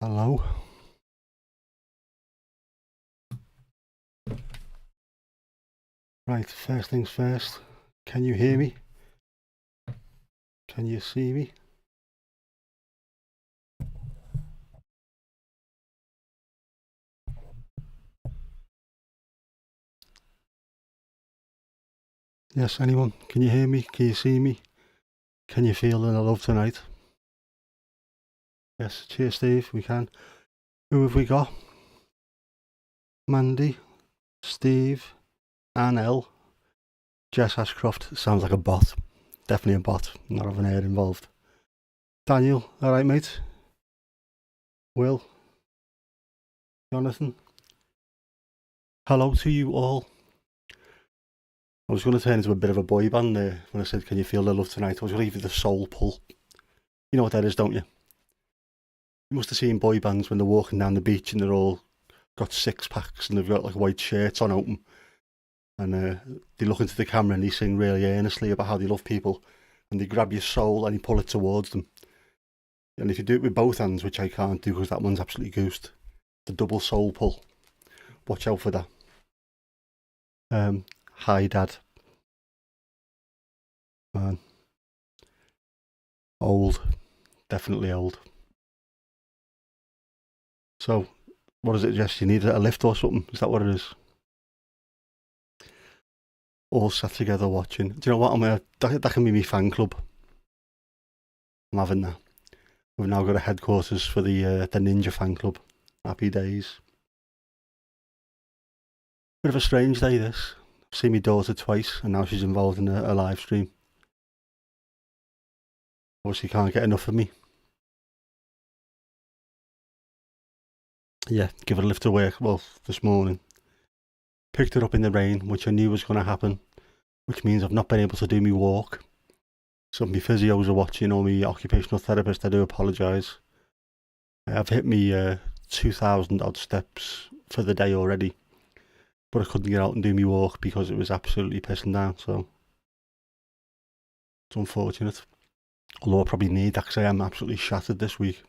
Hello. Right, first things first. Can you hear me? Can you see me? Yes, anyone? Can you hear me? Can you see me? Can you feel the love tonight? Yes, cheers, Steve. We can. Who have we got? Mandy, Steve, Annelle, Jess Ashcroft. Sounds like a bot. Definitely a bot. Not having air involved. Daniel, alright, mate? Will? Jonathan? Hello to you all. I was going to turn into a bit of a boy band there when I said, can you feel the love tonight? I was going to give you the soul pull. You know what that is, don't you? You must have seen boy bands when they're walking down the beach and they're all got six packs and they've got like white shirts on open. And they look into the camera and they sing really earnestly about how they love people. And they grab your soul and you pull it towards them. And if you do it with both hands, which I can't do because that one's absolutely goosed, the double soul pull. Watch out for that. Hi, Dad. Man. Old. Definitely old. So, what is it, Jess? You need a lift or something? Is that what it is? All sat together watching. Do you know what? That can be my fan club. I'm having that. We've now got a headquarters for the Ninja fan club. Happy days. Bit of a strange day, this. I've seen my daughter twice, and now she's involved in a live stream. Obviously, can't get enough of me. Yeah, give her a lift to work. Well, this morning. Picked her up in the rain, which I knew was going to happen, which means I've not been able to do my walk. So my physios are watching, or my occupational therapist, I do apologise. I've hit me 2,000 odd steps for the day already, but I couldn't get out and do my walk because it was absolutely pissing down, so it's unfortunate. Although I probably need that because I am absolutely shattered this week.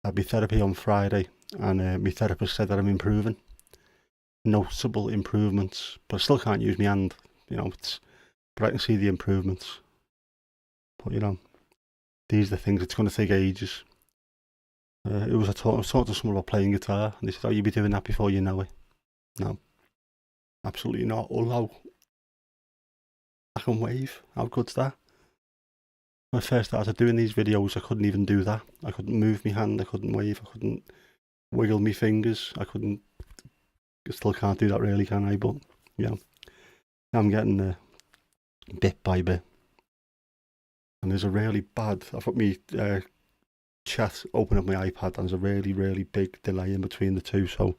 I had my therapy on Friday and my therapist said that I'm improving. Noticeable improvements, but I still can't use my hand, you know, but I can see the improvements. But you know, these are the things, it's going to take ages. I was talking to someone about playing guitar and they said, oh, you'll be doing that before you know it. No, absolutely not. Although I can wave, how good's that? When I first started doing these videos, I couldn't even do that. I couldn't move my hand, I couldn't wave, I couldn't wiggle my fingers, I still can't do that really, can I? But, yeah, I'm getting bit by bit. And there's a really bad, I've got me chat open up my iPad and there's a really, really big delay in between the two, so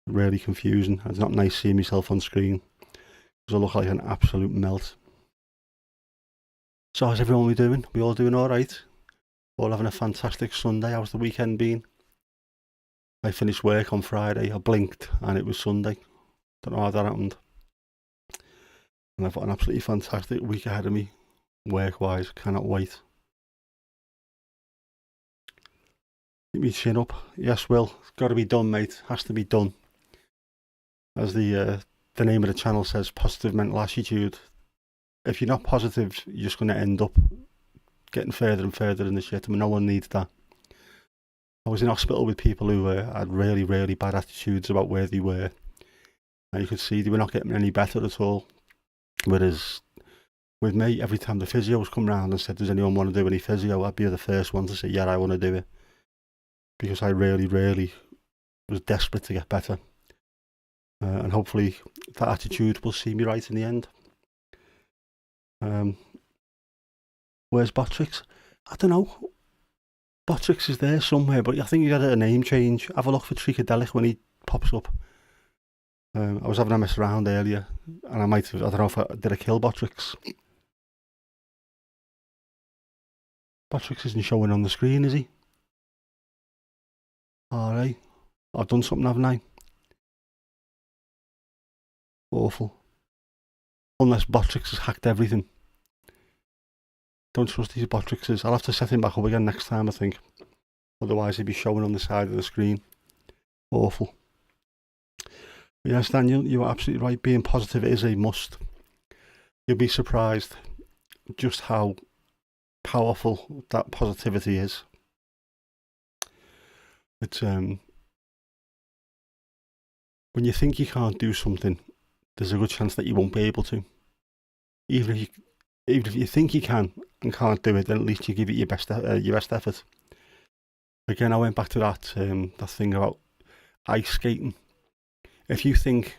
really confusing. It's not nice seeing myself on screen because I look like an absolute melt. So how's everyone doing? We all doing alright? All having a fantastic Sunday? How's the weekend been? I finished work on Friday, I blinked and it was Sunday. Don't know how that happened. And I've got an absolutely fantastic week ahead of me, work-wise, cannot wait. Keep me chin up. Yes, Will, it's got to be done, mate, has to be done. As the name of the channel says, positive mental attitude. If you're not positive, you're just going to end up getting further and further in the shit, and no one needs that. I was in hospital with people who had really, really bad attitudes about where they were. And you could see they were not getting any better at all. Whereas with me, every time the physios come round and said, does anyone want to do any physio? I'd be the first one to say, yeah, I want to do it. Because I really, really was desperate to get better. And hopefully that attitude will see me right in the end. Where's Botrix? I don't know. Botrix is there somewhere, but I think you got a name change. Have a look for Tricadelic when he pops up. I was having a mess around earlier, and I don't know did I kill Botrix? Botrix isn't showing on the screen, is he? Alright. I've done something, haven't I? Awful. Unless Botrix has hacked everything. Don't trust these Botrixes. I'll have to set him back up again next time, I think. Otherwise he'd be showing on the side of the screen. Awful. But yes, Daniel, you're absolutely right. Being positive is a must. You'll be surprised just how powerful that positivity is. It's when you think you can't do something, there's a good chance that you won't be able to. Even if you think you can and can't do it, then at least you give it your best effort. Again, I went back to that thing about ice skating. If you think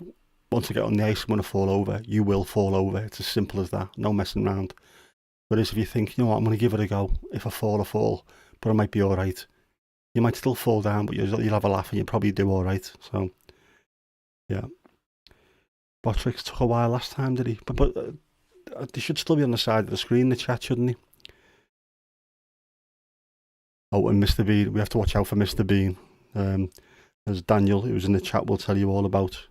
once I get on the ice, I'm going to fall over, you will fall over. It's as simple as that. No messing around. Whereas if you think, you know what, I'm going to give it a go. If I fall, I fall, but I might be all right. You might still fall down, but you'll have a laugh and you'll probably do all right. So, yeah. Botrix took a while last time, did he? But they should still be on the side of the screen, the chat, shouldn't he? Oh, and Mr. Bean. We have to watch out for Mr. Bean. As Daniel, who's in the chat, will tell you all about.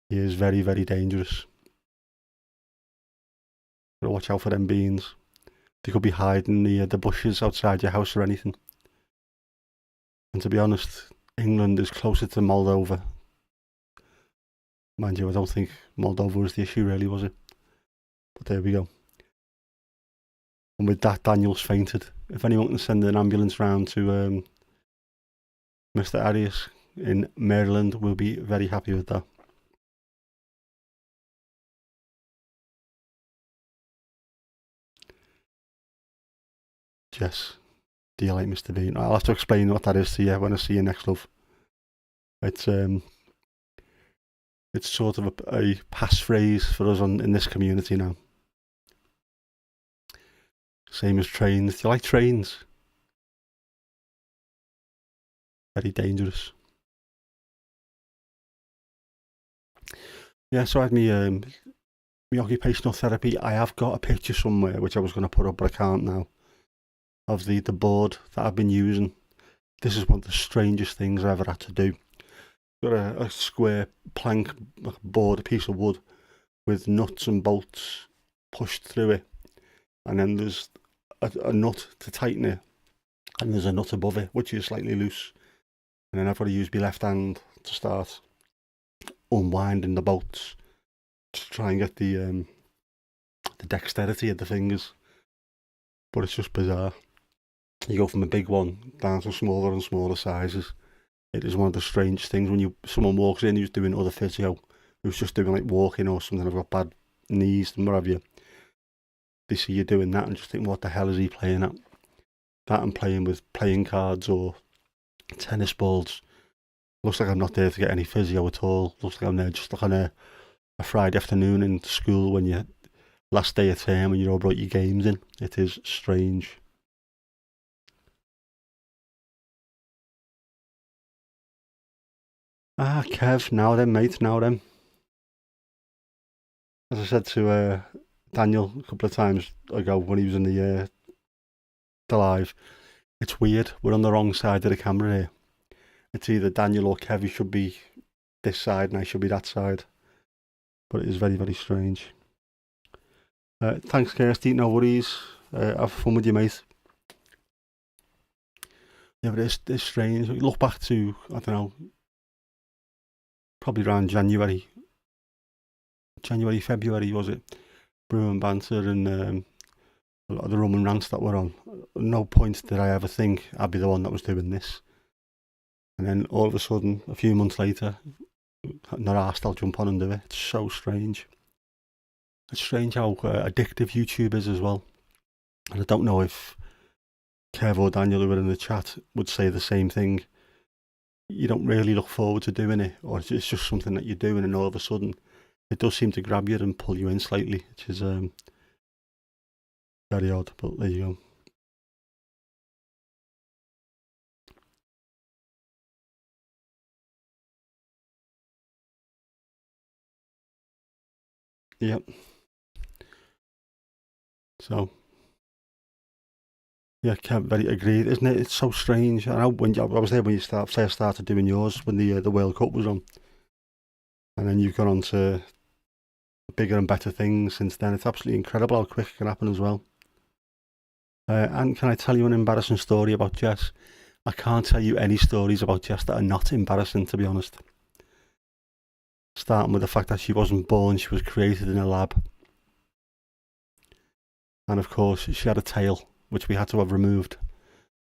He is very, very dangerous. Gotta watch out for them beans. They could be hiding the bushes outside your house or anything. And to be honest, England is closer to Moldova. Mind you, I don't think Moldova was the issue really, was it? But there we go. And with that, Daniel's fainted. If anyone can send an ambulance round to Mr. Arias in Maryland, we'll be very happy with that. Jess, do you like Mr. Bean? I'll have to explain what that is to you when I see you next, love. It's sort of a passphrase for us in this community now. Same as trains. Do you like trains? Very dangerous. Yeah, so I had my occupational therapy. I have got a picture somewhere which I was going to put up, but I can't now, of the board that I've been using. This is one of the strangest things I've ever had to do. Got a square plank board, a piece of wood with nuts and bolts pushed through it, and then there's a nut to tighten it, and there's a nut above it which is slightly loose, and then I've got to use my left hand to start unwinding the bolts to try and get the dexterity of the fingers. But it's just bizarre. You go from a big one down to smaller and smaller sizes. It is one of the strange things when someone walks in who's doing other physio, who's just doing like walking or something, I've got bad knees and what have you. They see you doing that and just think, what the hell is he playing at? That and playing with playing cards or tennis balls. Looks like I'm not there to get any physio at all. Looks like I'm there just like on a Friday afternoon in school when you last day of term and you're all brought your games in. It is strange. Ah, Kev, now then, mate, now then. As I said to Daniel a couple of times ago when he was in the live, it's weird. We're on the wrong side of the camera here. It's either Daniel or Kev. He should be this side and I should be that side. But it is very, very strange. Thanks, Kirsty. No worries. Have fun with you, mate. Yeah, but it's strange. Look back to, I don't know, probably around January, February, was it? Brew and banter and a lot of the Roman rants that were on. At no point did I ever think I'd be the one that was doing this. And then all of a sudden, a few months later, not asked, I'll jump on and do it. It's so strange. It's strange how addictive YouTube is as well. And I don't know if Kev or Daniel who were in the chat would say the same thing. You don't really look forward to doing it, or it's just something that you're doing and all of a sudden it does seem to grab you and pull you in slightly, which is very odd, but there you go. Yep. So, yeah, Kev, very agreed, isn't it? It's so strange. I know I was there when you first started doing yours when the World Cup was on, and then you've gone on to bigger and better things since then. It's absolutely incredible how quick it can happen as well. And can I tell you an embarrassing story about Jess? I can't tell you any stories about Jess that are not embarrassing, to be honest. Starting with the fact that she wasn't born, she was created in a lab. And of course, she had a tail, which we had to have removed.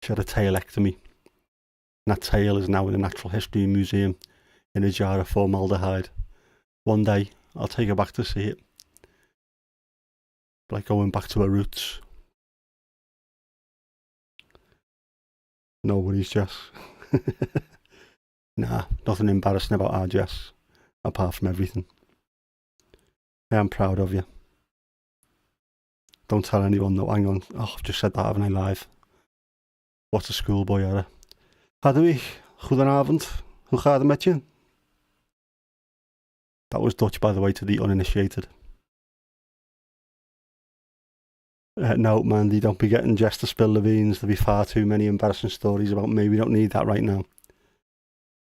She had a tailectomy. And that tail is now in the Natural History Museum in a jar of formaldehyde. One day, I'll take her back to see it. Like going back to her roots. No worries, Jess. Nah, nothing embarrassing about our Jess, apart from everything. I am proud of you. Don't tell anyone though. Hang on. Oh, I've just said that, haven't I, live? What a schoolboy era. Hadden we? Goedenavond. Hoe gaat het met je? That was Dutch, by the way, to the uninitiated. No, Mandy, don't be getting Jess to spill the beans. There'll be far too many embarrassing stories about me. We don't need that right now.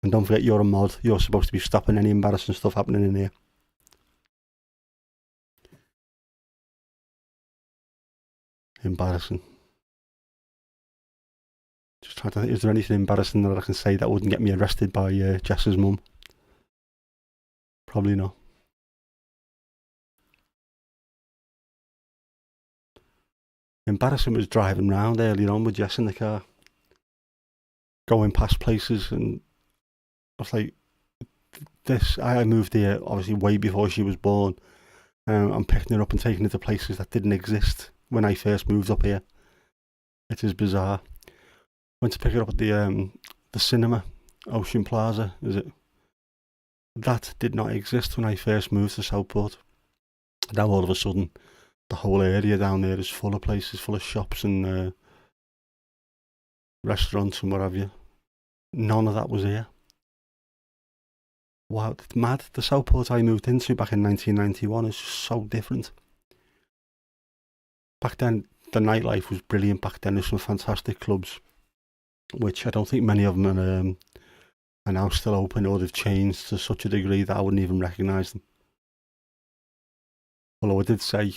And don't forget, you're a mod. You're supposed to be stopping any embarrassing stuff happening in here. Embarrassing. Just trying to think, is there anything embarrassing that I can say that wouldn't get me arrested by Jess's mum? Probably not. Embarrassing was driving round earlier on with Jess in the car. Going past places, and I was like, I moved here obviously way before she was born. I'm picking her up and taking her to places that didn't exist when I first moved up here. It is bizarre. Went to pick her up at the cinema, Ocean Plaza, is it? That did not exist when I first moved to Southport. Now all of a sudden, the whole area down there is full of places, full of shops and restaurants and what have you. None of that was here. Wow, it's mad. The Southport I moved into back in 1991 is just so different. Back then, the nightlife was brilliant. Back then, there's some fantastic clubs, which I don't think many of them are now still open, or they've changed to such a degree that I wouldn't even recognise them. Although I did say,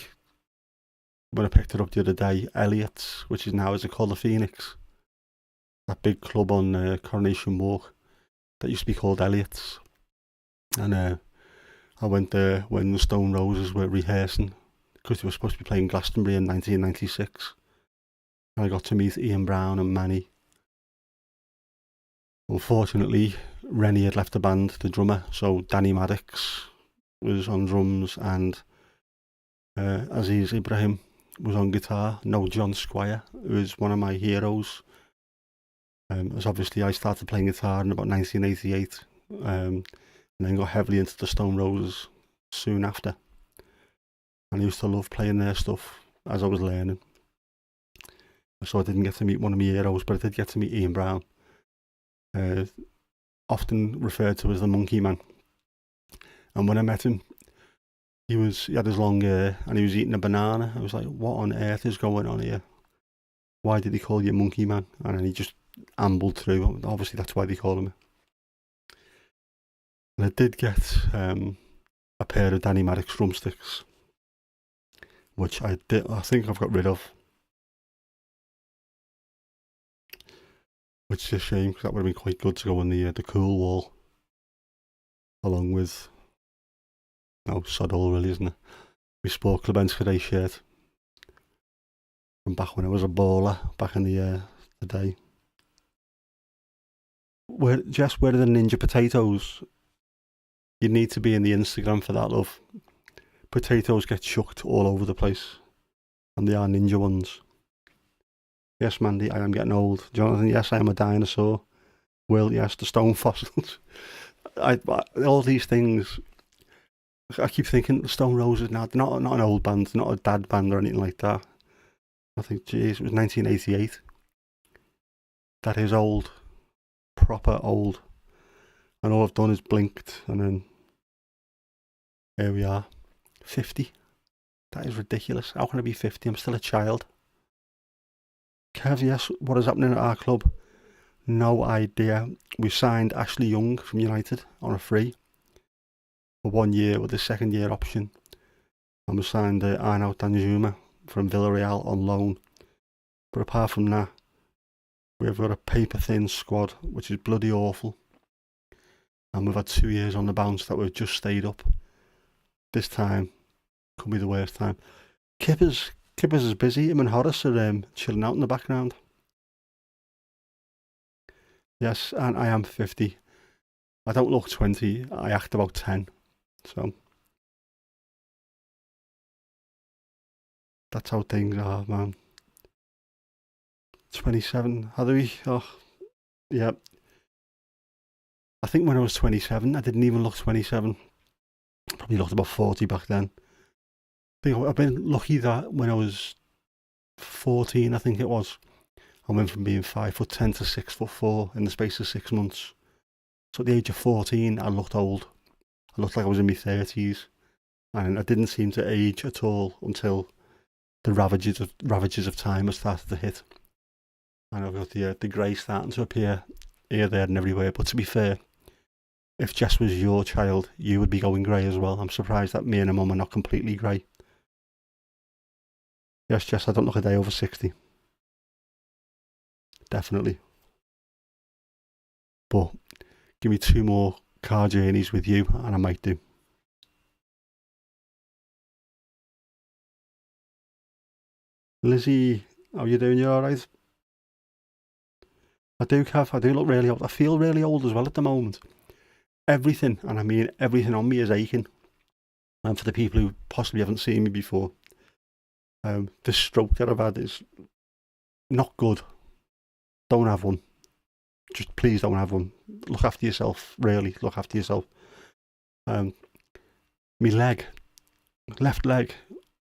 when I picked her up the other day, Elliot's, which is now, is it called the Phoenix? That big club on Coronation Walk that used to be called Elliot's. And I went there when the Stone Roses were rehearsing, because they were supposed to be playing Glastonbury in 1996. And I got to meet Ian Brown and Manny. Unfortunately, Rennie had left the band, the drummer, so Danny Maddox was on drums and Aziz Ibrahim was on guitar. No John Squire, who is one of my heroes. As obviously I started playing guitar in about 1988, and then got heavily into the Stone Roses soon after. And I used to love playing their stuff as I was learning. So I didn't get to meet one of my heroes, but I did get to meet Ian Brown, often referred to as the Monkey Man. And when I met him, he had his long hair and he was eating a banana. I was like, what on earth is going on here? Why did he call you Monkey Man? And then he just ambled through. Obviously, that's why they call him. And I did get a pair of Danny Maddox drumsticks, which I think I've got rid of. Which is a shame, because that would have been quite good to go on the cool wall, along with, no, sod all really, isn't it? My Sport Club Enschede shirt from back when I was a baller, back in the day. Jess, where are the ninja potatoes? You need to be in the Instagram for that, love. Potatoes get chucked all over the place, and they are ninja ones. Yes, Mandy, I am getting old. Jonathan, yes, I am a dinosaur. Will, yes, the stone fossils. All these things, I keep thinking the Stone Roses now, they're not an old band, not a dad band or anything like that. I think, geez, it was 1988. That is old. Proper old. And all I've done is blinked, and then here we are. 50. That is ridiculous. How can I be 50? I'm still a child. Kev, yes, what is happening at our club? No idea. We signed Ashley Young from United on a free for 1 year with a second year option. And we signed Arnaud Danjuma from Villarreal on loan. But apart from that, We've got a paper-thin squad, which is bloody awful. And we've had 2 years on the bounce that we've just stayed up. This time could be the worst time. Kippers is busy. Him and Horace are chilling out in the background. Yes, and I am 50. I don't look 20. I act about 10. So that's how things are, man. 27. How do we? Oh, yeah. I think when I was 27, I didn't even look 27. Probably looked about 40 back then. I've been lucky that when I was 14, I think it was, I went from being 5'10" to 6'4" in the space of 6 months. So at the age of 14, I looked old. I looked like I was in my 30s. And I didn't seem to age at all until the ravages of time had started to hit. And I've got the grey starting to appear here, there and everywhere. But to be fair, if Jess was your child, you would be going grey as well. I'm surprised that me and her mum are not completely grey. Yes, Jess, I don't look a day over 60. Definitely. But give me 2 more car journeys with you and I might do. Lizzie, how you doing? You alright? I do, Kev. I do look really old. I feel really old as well at the moment. Everything, and I mean everything on me is aching. And for the people who possibly haven't seen me before, the stroke that I've had is not good. Don't have one. Just please don't have one. Look after yourself, really. Look after yourself. My leg, left leg,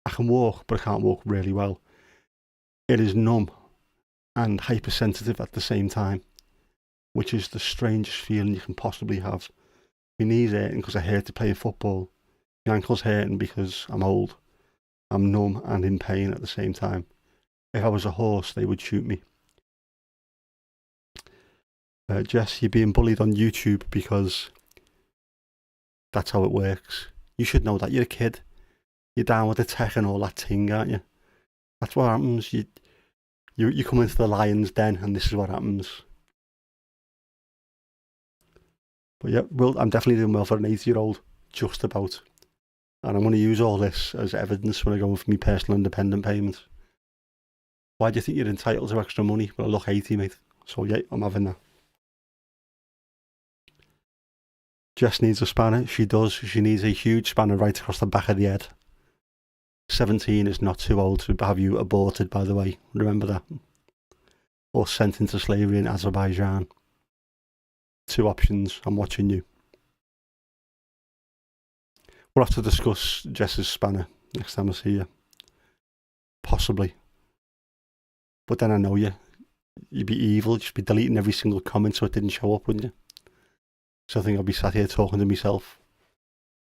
I can walk, but I can't walk really well. It is numb and hypersensitive at the same time, which is the strangest feeling you can possibly have. My knees hurting because I hate to play football. My ankle's hurting because I'm old. I'm numb and in pain at the same time. If I was a horse, they would shoot me. Jess, you're being bullied on YouTube because that's how it works. You should know that. You're a kid. You're down with the tech and all that thing, aren't you? That's what happens. You come into the lion's den and this is what happens. But yeah, well, I'm definitely doing well for an 80-year-old, just about. And I'm going to use all this as evidence when I go for my personal independent payments. Why do you think you're entitled to extra money? Well, I look 80, mate. So yeah, I'm having that. Jess needs a spanner. She does. She needs a huge spanner right across the back of the head. 17 is not too old to have you aborted, by the way. Remember that. Or sent into slavery in Azerbaijan. 2 options. I'm watching you. We'll have to discuss Jess's spanner next time I see you. Possibly. But then I know you. You'd be evil. Just be deleting every single comment so it didn't show up, wouldn't you? So I think I'll be sat here talking to myself.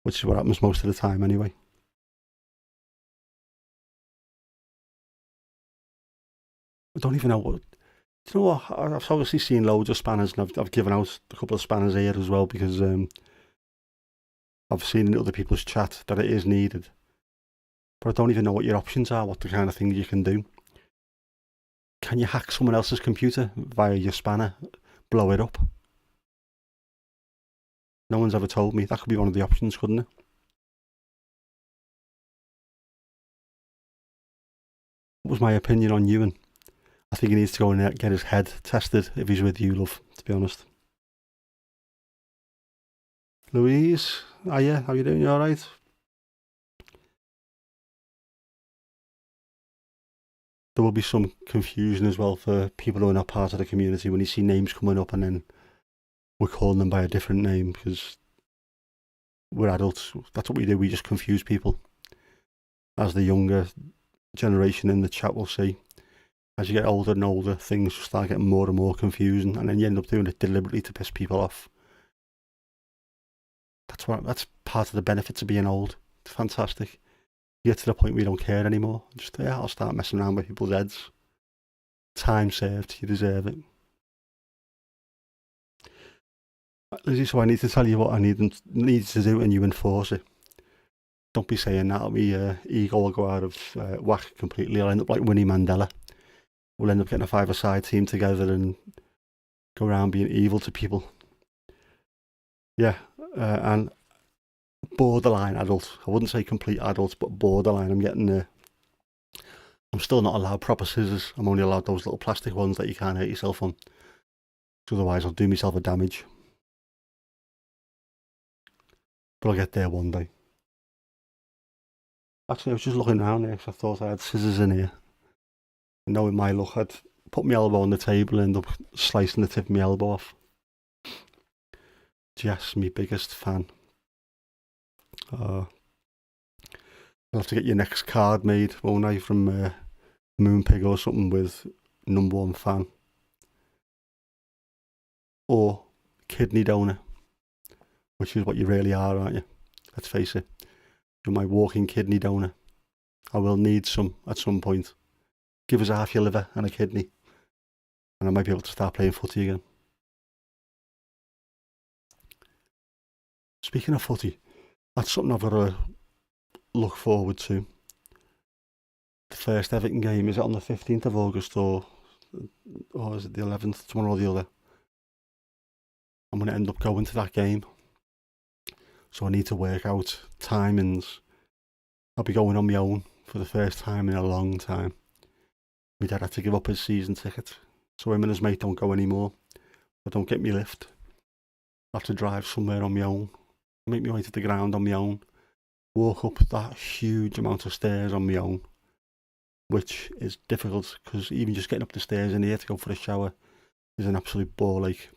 Which is what happens most of the time anyway. I don't even know what... Do you know what? I've obviously seen loads of spanners and I've given out a couple of spanners here as well because I've seen in other people's chat that it is needed. But I don't even know what your options are, what the kind of things you can do. Can you hack someone else's computer via your spanner, blow it up? No one's ever told me. That could be one of the options, couldn't it? What was my opinion on Ewan? I think he needs to go and get his head tested if he's with you, love, to be honest. Louise, hiya, how you doing? You alright? There will be some confusion as well for people who are not part of the community when you see names coming up and then we're calling them by a different name because we're adults. That's what we do. We just confuse people. As the younger generation in the chat will see, as you get older and older, things start getting more and more confusing, and then you end up doing it deliberately to piss people off. That's part of the benefits of being old. It's fantastic. You get to the point where you don't care anymore. Just, yeah, I'll start messing around with people's heads. Time served. You deserve it. Lizzie, so I need to tell you what I need to do and you enforce it. Don't be saying that, or my ego will go out of whack completely. I'll end up like Winnie Mandela. we'll end up getting a five-a-side team together and go around being evil to people. Yeah, and borderline adult. I wouldn't say complete adult, but borderline. I'm getting there. I'm still not allowed proper scissors. I'm only allowed those little plastic ones that you can't hurt yourself on. Otherwise, I'll do myself a damage. But I'll get there one day. Actually, I was just looking around here because I thought I had scissors in here. And knowing my luck, I'd put my elbow on the table and end up slicing the tip of my elbow off. Jess, my biggest fan. I'll have to get your next card made, won't I, from Moonpig or something with #1 fan. Or kidney donor, which is what you really are, aren't you? Let's face it. You're my walking kidney donor. I will need some at some point. Give us half your liver and a kidney, and I might be able to start playing footy again. Speaking of footy, that's something I've got to look forward to. The first Everton game, is it on the 15th of August or is it the 11th? It's one or the other. I'm going to end up going to that game. So I need to work out timings. I'll be going on my own for the first time in a long time. My dad had to give up his season ticket, so him and his mate don't go anymore. I don't get me lift. I have to drive somewhere on my own, make my way to the ground on my own, walk up that huge amount of stairs on my own, which is difficult because even just getting up the stairs in here to go for a shower is an absolute ball ache.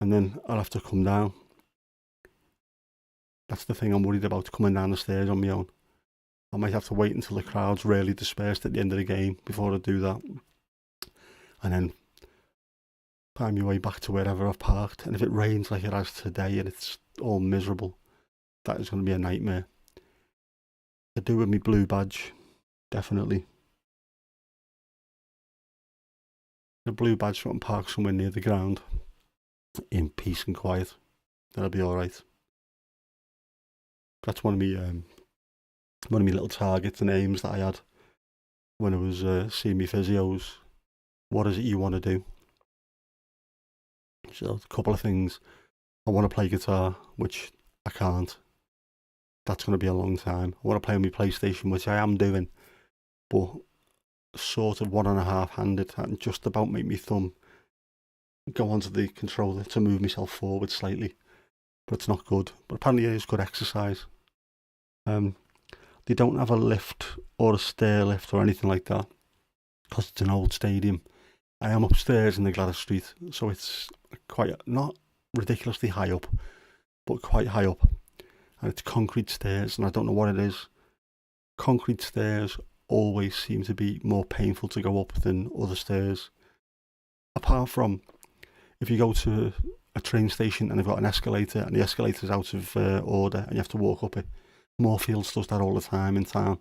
And then I'll have to come down. That's the thing I'm worried about, coming down the stairs on my own. I might have to wait until the crowd's really dispersed at the end of the game before I do that. And then find my way back to wherever I've parked. And if it rains like it has today and it's all miserable, that is going to be a nightmare. I do with my blue badge, definitely. The blue badge so I can park somewhere near the ground in peace and quiet. That'll be alright. That's one of my little targets and aims that I had when I was seeing my physios. What is it you want to do? So a couple of things. I want to play guitar, which I can't. That's going to be a long time. I want to play on my PlayStation, which I am doing, but sort of 1.5-handed and just about make my thumb go onto the controller to move myself forward slightly. But it's not good. But apparently it is good exercise. They don't have a lift or a stair lift or anything like that because it's an old stadium. I am upstairs in the Gladys Street, so it's quite, not ridiculously high up, but quite high up. And it's concrete stairs, and I don't know what it is. Concrete stairs always seem to be more painful to go up than other stairs. Apart from if you go to a train station and they've got an escalator and the escalator's out of order and you have to walk up it. Moorfields does that all the time in town.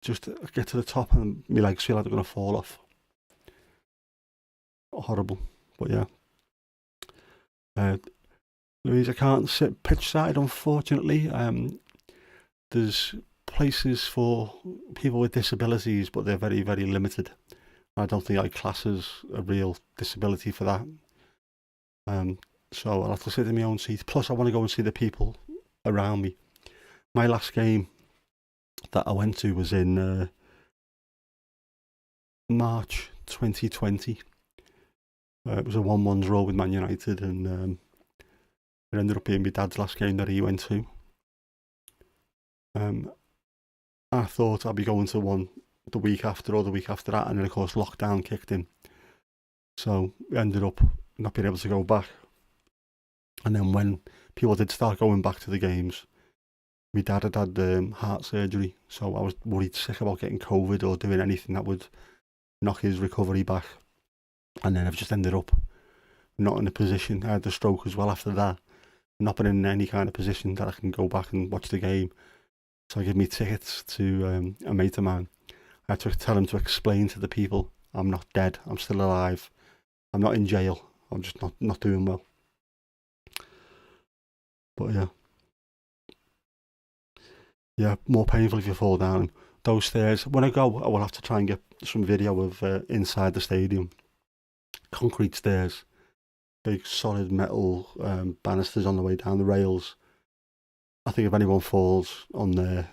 Just get to the top and my legs feel like they're going to fall off. Horrible, but yeah. Louise, I can't sit pitch side, unfortunately. There's places for people with disabilities, but they're very, very limited. I don't think I class as a real disability for that. So I'll have to sit in my own seat. Plus, I want to go and see the people around me. My last game that I went to was in March 2020. It was a 1-1 draw with Man United, and it ended up being my dad's last game that he went to. I thought I'd be going to one the week after or the week after that, and then of course lockdown kicked in. So we ended up not being able to go back. And then when people did start going back to the games, my dad had had heart surgery, so I was worried sick about getting COVID or doing anything that would knock his recovery back. And then I've just ended up not in a position. I had the stroke as well after that. Not been in any kind of position that I can go back and watch the game. So I gave me tickets to a mate of mine. I had to tell him to explain to the people, I'm not dead, I'm still alive. I'm not in jail, I'm just not doing well. But yeah, more painful if you fall down. Those stairs, when I go, I will have to try and get some video of inside the stadium. Concrete stairs, big solid metal banisters on the way down the rails. I think if anyone falls on there,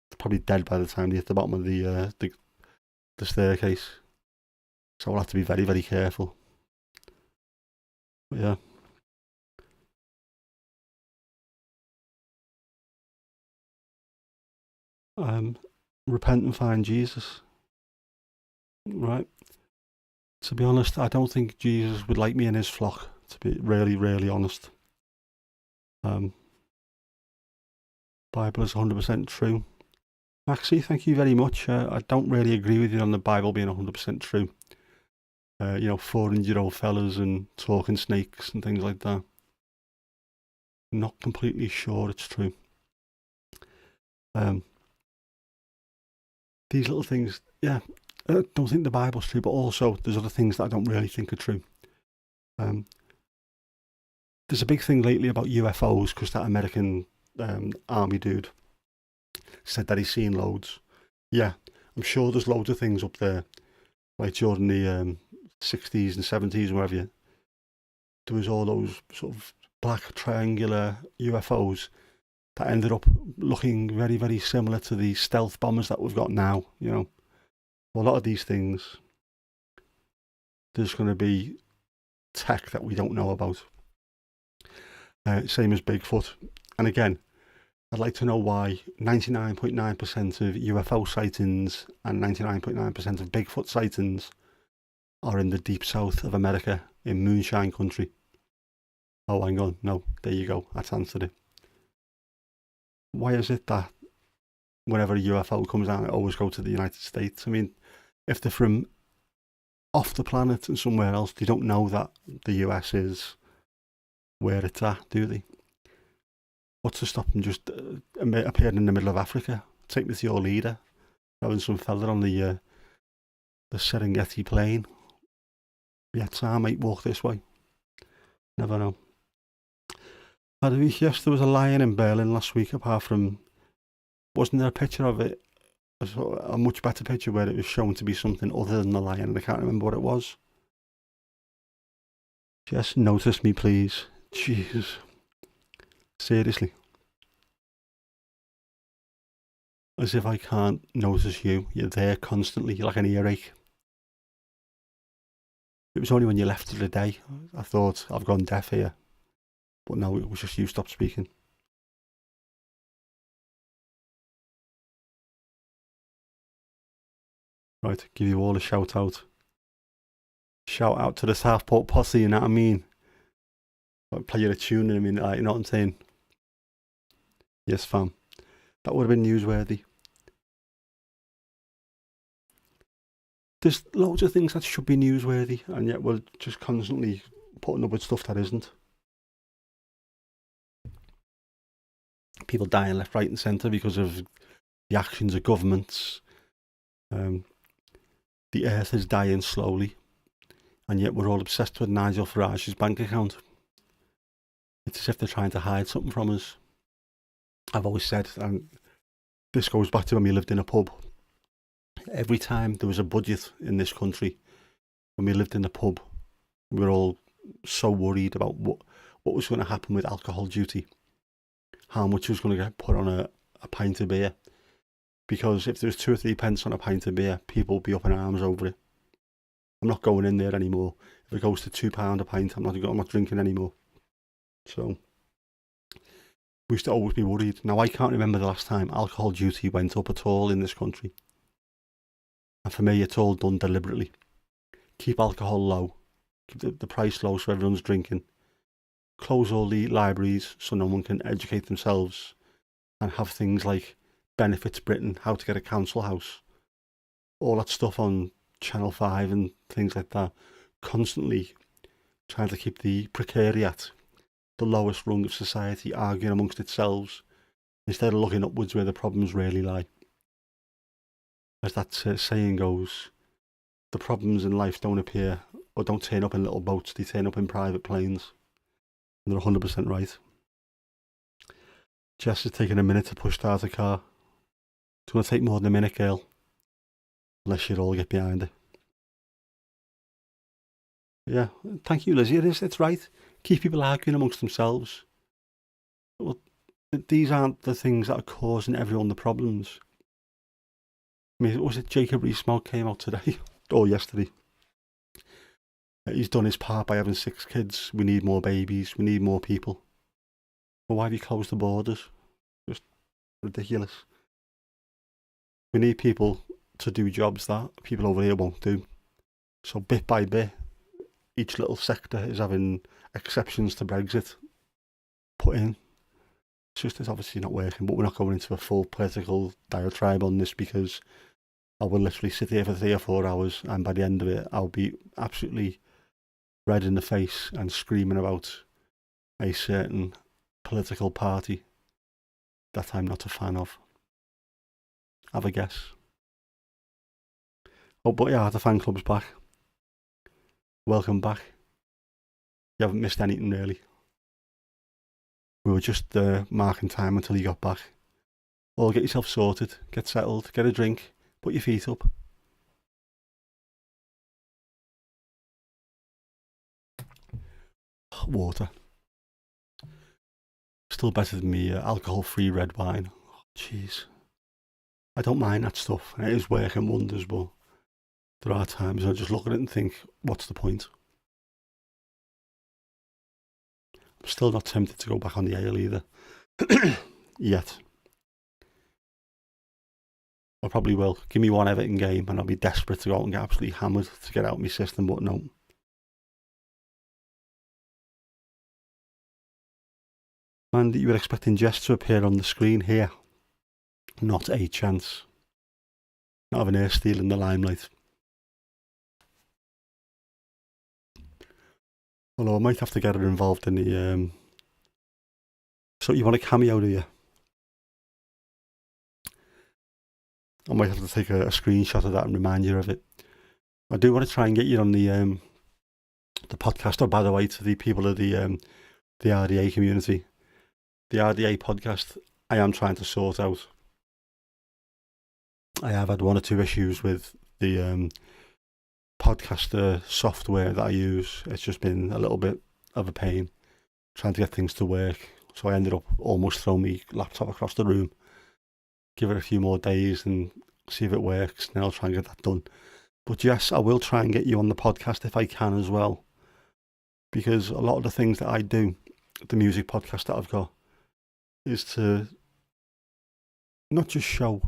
they're probably dead by the time they hit the bottom of the staircase. So I'll have to be very, very careful. But yeah. Repent and find Jesus. Right. To be honest, I don't think Jesus would like me in his flock, to be really, really honest. Bible is 100% true. Maxie, thank you very much. I don't really agree with you on the Bible being 100% true. 400-year-old fellas and talking snakes and things like that. Not completely sure it's true. These little things, yeah, I don't think the Bible's true, but also there's other things that I don't really think are true. There's a big thing lately about UFOs because that American army dude said that he's seen loads. Yeah, I'm sure there's loads of things up there, like during the 60s and 70s and wherever. There was all those sort of black triangular UFOs that ended up looking very, very similar to the stealth bombers that we've got now. A lot of these things, there's going to be tech that we don't know about. Same as Bigfoot. And again, I'd like to know why 99.9% of UFO sightings and 99.9% of Bigfoot sightings are in the deep south of America, in Moonshine Country. Oh, hang on. No, there you go. That's answered it. Why is it that whenever a UFO comes out, it always goes to the United States? I mean, if they're from off the planet and somewhere else, they don't know that the US is where it's at, do they? What's to stop them just appearing in the middle of Africa? Take me to your leader, having some fella on the Serengeti plain. Yeah, I might walk this way. Never know. Yes, there was a lion in Berlin last week, apart from, wasn't there a picture of it? A much better picture where it was shown to be something other than the lion, and I can't remember what it was. Just notice me, please. Jesus. Seriously. As if I can't notice you. You're there constantly, you're like an earache. It was only when you left for the day I thought, I've gone deaf here. But no, it was just you stopped speaking. Right, give you all a shout out. Shout out to the Southport posse, you know what I mean? Like, play you a tune, you know what I'm saying? Yes, fam. That would have been newsworthy. There's loads of things that should be newsworthy, and yet we're just constantly putting up with stuff that isn't. People dying left, right and centre because of the actions of governments. The earth is dying slowly, and yet we're all obsessed with Nigel Farage's bank account. It's as if they're trying to hide something from us. I've always said, and this goes back to when we lived in a pub. Every time there was a budget in this country, when we lived in a pub, we were all so worried about what was going to happen with alcohol duty, how much was going to get put on a pint of beer. Because if there's 2 or 3 pence on a pint of beer, people will be up in arms over it. I'm not going in there anymore. If it goes to £2 a pint, I'm not drinking anymore. So we used to always be worried. Now, I can't remember the last time alcohol duty went up at all in this country. And for me, it's all done deliberately. Keep alcohol low. Keep the price low so everyone's drinking. Close all the libraries so no one can educate themselves. And have things like Benefits Britain, how to get a council house. All that stuff on Channel 5 and things like that. Constantly trying to keep the precariat, the lowest rung of society, arguing amongst itself, instead of looking upwards where the problems really lie. As that saying goes, the problems in life don't appear or don't turn up in little boats, they turn up in private planes. And they're 100% right. Jess is taking a minute to push start a car. It's going to take more than a minute, girl. unless you all get behind it. Yeah, thank you, Lizzie. It's right. Keep people arguing amongst themselves. Well, these aren't the things that are causing everyone the problems. I mean, was it Jacob Rees-Mogg came out today or yesterday? He's done his part by having 6 kids. We need more babies. We need more people. Well, why have you closed the borders? Just ridiculous. We need people to do jobs that people over here won't do. So bit by bit, each little sector is having exceptions to Brexit put in. It's obviously not working, but we're not going into a full political diatribe on this because I will literally sit here for 3 or 4 hours, and by the end of it, I'll be absolutely red in the face and screaming about a certain political party that I'm not a fan of. Have a guess. Oh, but yeah, the fan club's back. Welcome back. You haven't missed anything really. We were just marking time until you got back. Or get yourself sorted, get settled, get a drink, put your feet up. Water. Still better than me alcohol-free red wine. Jeez. I don't mind that stuff. It is working wonders, but there are times I just look at it and think, what's the point? I'm still not tempted to go back on the ale either. Yet. I probably will. Give me one Everton game and I'll be desperate to go out and get absolutely hammered to get out of my system, but no. And you were expecting Jess to appear on the screen here. Not a chance. Not having her stealing the limelight. Although I might have to get her involved in the... So you want a cameo, do you? I might have to take a screenshot of that and remind you of it. I do want to try and get you on the podcast. Oh, by the way, to the people of the RDA community, the RDA podcast, I am trying to sort out. I have had 1 or 2 issues with the podcaster software that I use. It's just been a little bit of a pain trying to get things to work. So I ended up almost throwing my laptop across the room. Give it a few more days and see if it works. And I'll try and get that done. But yes, I will try and get you on the podcast if I can as well. Because a lot of the things that I do, the music podcast that I've got, is to not just show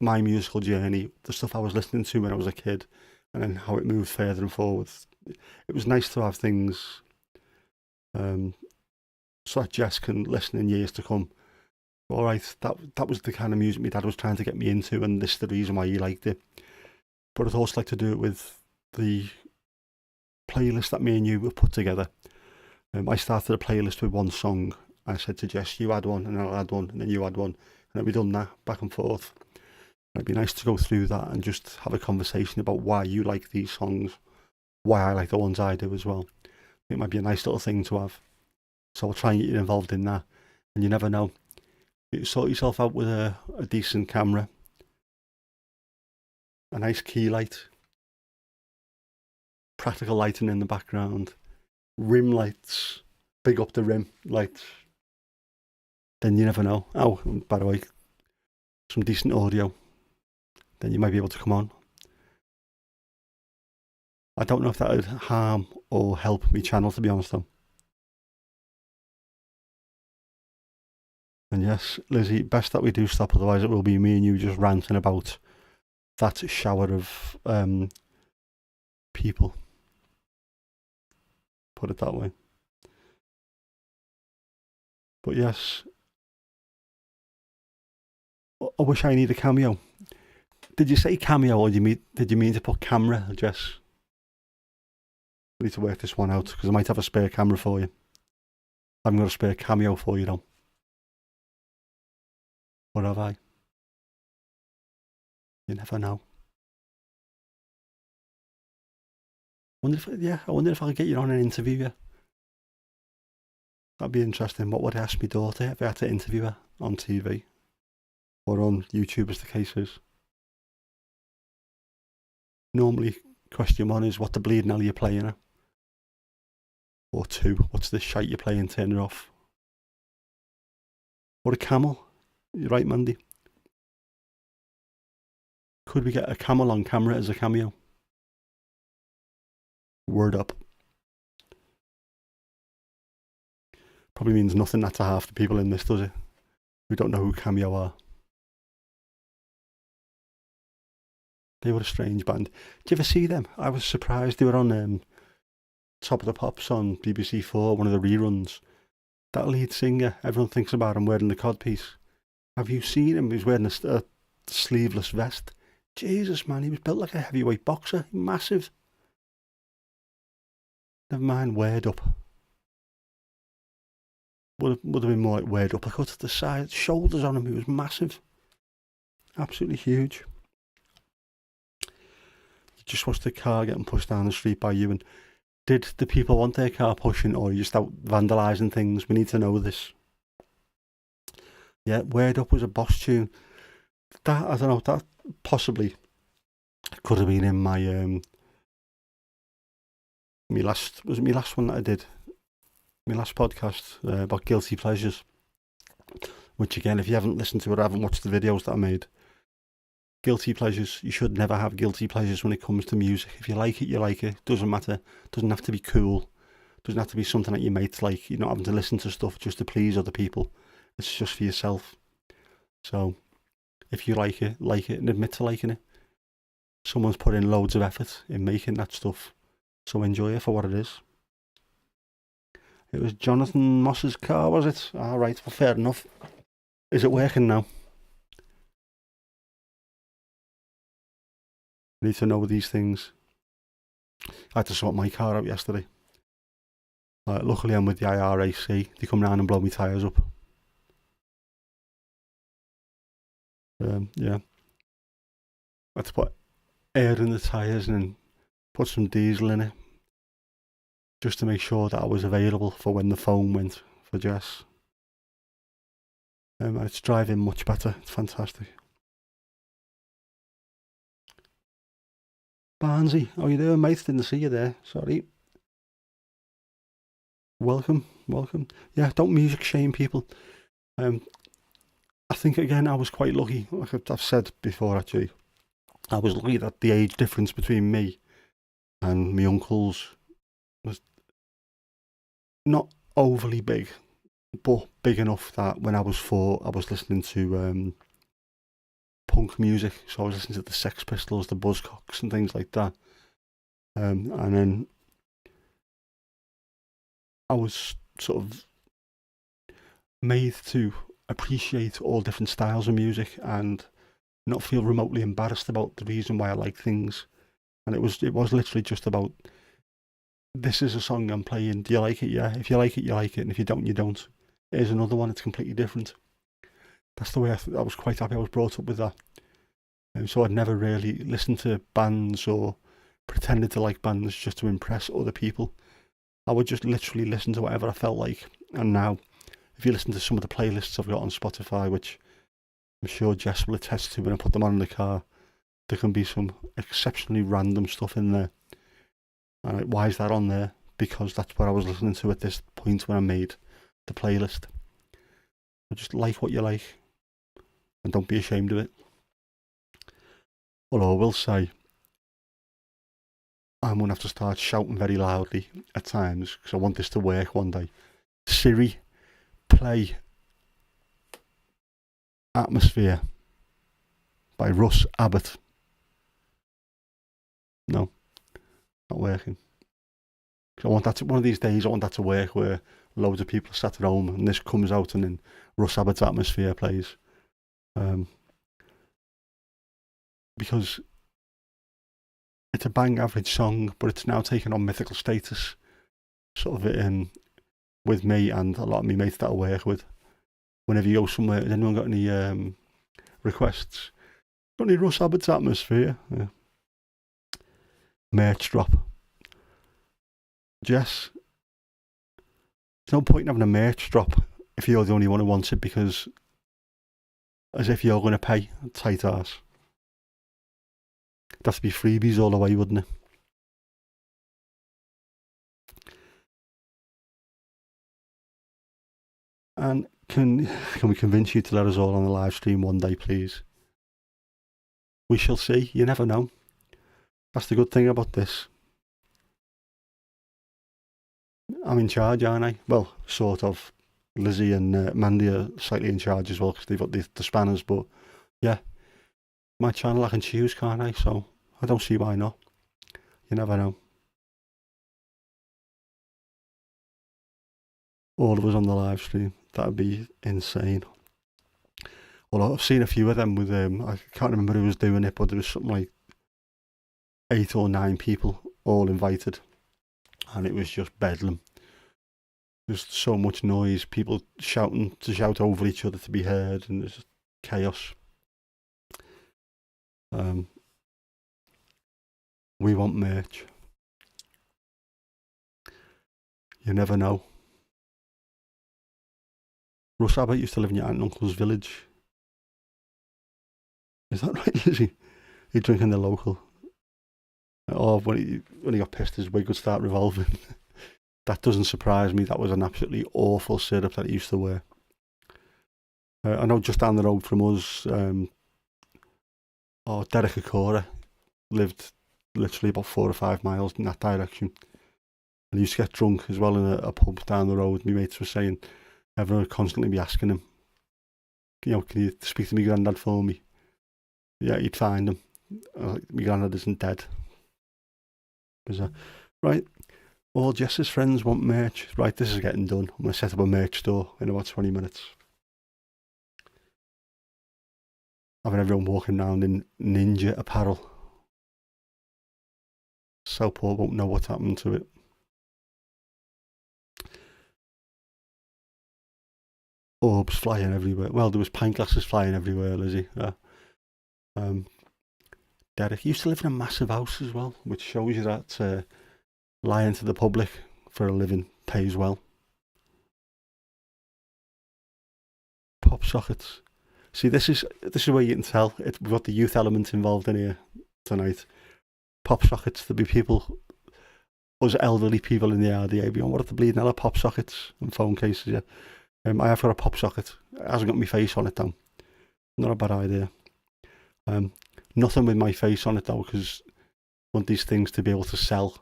my musical journey, the stuff I was listening to when I was a kid, and then how it moved further and forwards. It was nice to have things so that Jess can listen in years to come. All right, that was the kind of music my dad was trying to get me into, and this is the reason why he liked it. But I'd also like to do it with the playlist that me and you have put together. I started a playlist with 1 song. I said to Jess, you add one, and I'll add one, and then you add one. And then we've done that back and forth. It'd be nice to go through that and just have a conversation about why you like these songs, why I like the ones I do as well. It might be a nice little thing to have. So I'll try and get you involved in that. And you never know. You sort yourself out with a decent camera, a nice key light, practical lighting in the background, rim lights, big up the rim lights. Then you never know. Oh, by the way, some decent audio. Then you might be able to come on. I don't know if that would harm or help me channel, to be honest though. And yes, Lizzie, best that we do stop, otherwise it will be me and you just ranting about that shower of people. Put it that way. But yes, I wish I need a cameo. Did you say cameo or did you mean to put camera, Jess? I need to work this one out because I might have a spare camera for you. I haven't got a spare cameo for you though. Or have I? You never know. I wonder if I could get you on an interview. Yeah. That'd be interesting. What would I ask my daughter if I had to interview her on TV or on YouTube, as the case is? Normally, question 1 is, what the bleeding hell are you playing at? Or 2, what's the shite you're playing, turn it off. Or a camel. You're right, Mandy. Could we get a camel on camera as a cameo? Word up. Probably means nothing to half the people in this, does it? We don't know who Cameo are. They were a strange band. Did you ever see them? I was surprised. They were on Top of the Pops on BBC4, one of the reruns. That lead singer, everyone thinks about him wearing the codpiece. Have you seen him? He's wearing a sleeveless vest. Jesus, man, he was built like a heavyweight boxer. Massive. Never mind, Word Up. Would have been more like Word Uppercut at the side. Shoulders on him, he was massive. Absolutely huge. You just watched the car getting pushed down the street by you, and did the people want their car pushing, or are you just out vandalising things? We need to know this. Yeah, Word Up was a Boss tune. That, I don't know, that possibly could have been in my my last one that I did, my last podcast about guilty pleasures, which again, if you haven't listened to it, I haven't watched the videos that I made. Guilty pleasures, you should never have guilty pleasures when it comes to music. If you like it, you like it. Doesn't matter. Doesn't have to be cool. Doesn't have to be something that your mates like. You're not having to listen to stuff just to please other people. It's just for yourself. So, if you like it and admit to liking it. Someone's put in loads of effort in making that stuff. So enjoy it for what it is. It was Jonathan Moss's car, was it? All right, well, fair enough. Is it working now? I need to know these things. I had to sort my car out yesterday. Luckily, I'm with the IRAC. They come round and blow my tyres up. Yeah. I had to put air in the tyres and then put some diesel in it, just to make sure that I was available for when the phone went for Jess. It's driving much better. It's fantastic. Barnsey, how you doing, mate? Didn't see you there. Sorry. Welcome. Yeah, don't music shame people. I think, again, I was quite lucky. Like I've said before, actually, I was lucky that the age difference between me and my uncles was not overly big, but big enough that when I was 4, I was listening to punk music. So I was listening to the Sex Pistols, the Buzzcocks and things like that. And then I was sort of made to appreciate all different styles of music and not feel remotely embarrassed about the reason why I like things. And it was literally just about, this is a song I'm playing. Do you like it? Yeah. If you like it, you like it. And if you don't, you don't. Here's another one. It's completely different. That's the way I was quite happy I was brought up with that. So I'd never really listened to bands or pretended to like bands just to impress other people. I would just literally listen to whatever I felt like. And now, if you listen to some of the playlists I've got on Spotify, which I'm sure Jess will attest to when I put them on in the car, there can be some exceptionally random stuff in there. And why is that on there? Because that's what I was listening to at this point when I made the playlist. So just like what you like, and don't be ashamed of it. Although I will say, I'm going to have to start shouting very loudly at times because I want this to work one day. Siri, play Atmosphere by Russ Abbott. No, not working. I want that one of these days, I want that to work where loads of people are sat at home and this comes out and then Russ Abbott's Atmosphere plays. Because it's a bang average song, but it's now taken on mythical status, sort of with me and a lot of my mates that I work with. Whenever you go somewhere, has anyone got any requests? Got any Russ Abbott's Atmosphere? Yeah. Merch drop. Jess, there's no point in having a merch drop if you're the only one who wants it, because as if you're going to pay, tight ass. It'd have to be freebies all the way, wouldn't it? And can we convince you to let us all on the live stream one day, please? We shall see. You never know. That's the good thing about this. I'm in charge, aren't I? Well, sort of. Lizzie and Mandy are slightly in charge as well because they've got the spanners. But yeah, my channel I can choose, can't I? So I don't see why not. You never know. All of us on the live stream. That'd be insane. Well, I've seen a few of them with I can't remember who was doing it, but there was something like 8 or 9 people all invited, and it was just bedlam. There's so much noise, people shouting to shout over each other to be heard, and there's chaos. We want merch. You never know. Russ Abbott used to live in your aunt and uncle's village. Is that right, Lizzie? He's drinking the local. Or when he got pissed, his wig would start revolving. That doesn't surprise me. That was an absolutely awful syrup that he used to wear. I know just down the road from us, Derek Akora lived literally about 4 or 5 miles in that direction. And he used to get drunk as well in a pub down the road. My mates were saying everyone would constantly be asking him, can you speak to my granddad for me? Yeah, he'd find him. My granddad isn't dead. Right, all Jess's friends want merch. Right, this is getting done. I'm going to set up a merch store in about 20 minutes. Having everyone walking around in ninja apparel. So poor won't know what's happened to it. Orbs flying everywhere. Well, there was pint glasses flying everywhere, Lizzie. Derek used to live in a massive house as well, which shows you that lying to the public for a living pays well. Pop sockets. See, this is where you can tell we've got the youth element involved in here tonight. Pop sockets. There'll be people, us elderly people in the RDA, beyond what are the bleeding hell are pop sockets and phone cases. Yeah, I have got a pop socket. It hasn't got my face on it though. Not a bad idea. Nothing with my face on it though, because I want these things to be able to sell.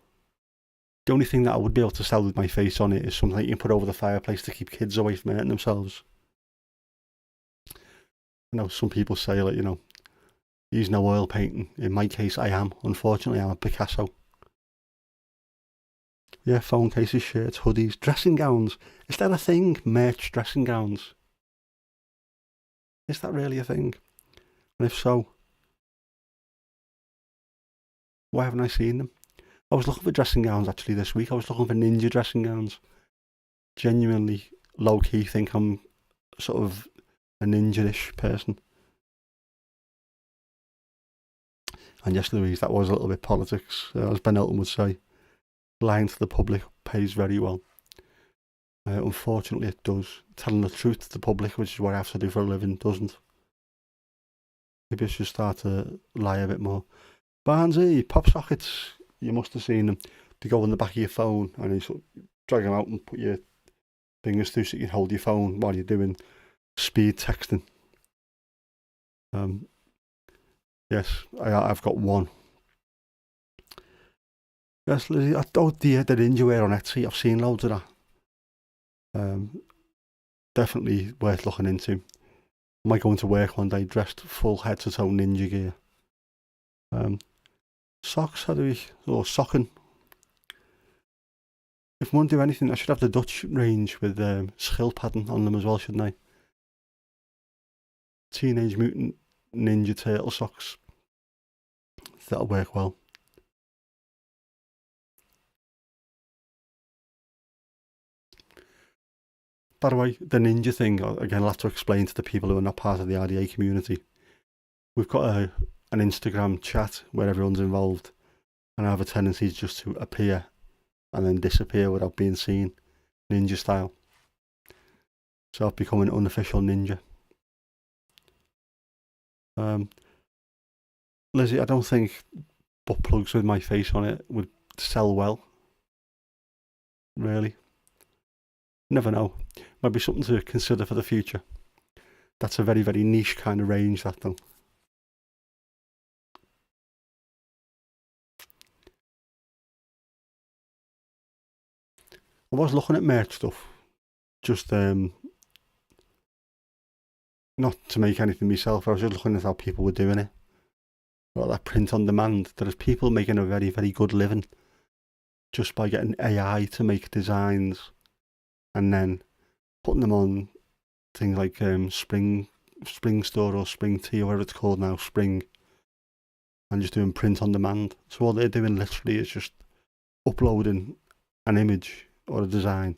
The only thing that I would be able to sell with my face on it is something that you can put over the fireplace to keep kids away from hurting themselves. I know some people say, like, he's no oil painting. In my case, I am. Unfortunately, I'm a Picasso. Yeah, phone cases, shirts, hoodies, dressing gowns. Is that a thing? Merch dressing gowns. Is that really a thing? And if so, why haven't I seen them? I was looking for dressing gowns actually this week. I was looking for ninja dressing gowns. Genuinely low-key think I'm sort of a ninja-ish person. And yes, Louise, that was a little bit politics. As Ben Elton would say, lying to the public pays very well. Unfortunately, it does. Telling the truth to the public, which is what I have to do for a living, doesn't. Maybe I should start to lie a bit more. Barnesy, pop sockets. You must have seen them. They go on the back of your phone and you sort of drag them out and put your fingers through so you can hold your phone while you're doing speed texting. Yes, I've got one. Yes, Lizzie, the ninja wear on Etsy, I've seen loads of that. Definitely worth looking into. I might go into work one day dressed full head to toe ninja gear. Socks, socken. If I want to do anything, I should have the Dutch range with schill pattern on them as well, shouldn't I? Teenage Mutant Ninja Turtle socks. That'll work well. By the way, the ninja thing, again, I'll have to explain to the people who are not part of the RDA community. We've got an Instagram chat where everyone's involved, and I have a tendency just to appear and then disappear without being seen, ninja style. So I've become an unofficial ninja. Lizzie, I don't think butt plugs with my face on it would sell well, really. Never know. Might be something to consider for the future. That's a very, very niche kind of range, that though. I was looking at merch stuff, just not to make anything myself. I was just looking at how people were doing it. Like that print on demand. There's people making a very, very good living just by getting AI to make designs and then putting them on things like Spring Store or Spring Tea or whatever it's called now, Spring, and just doing print on demand. So all they're doing literally is just uploading an image or a design,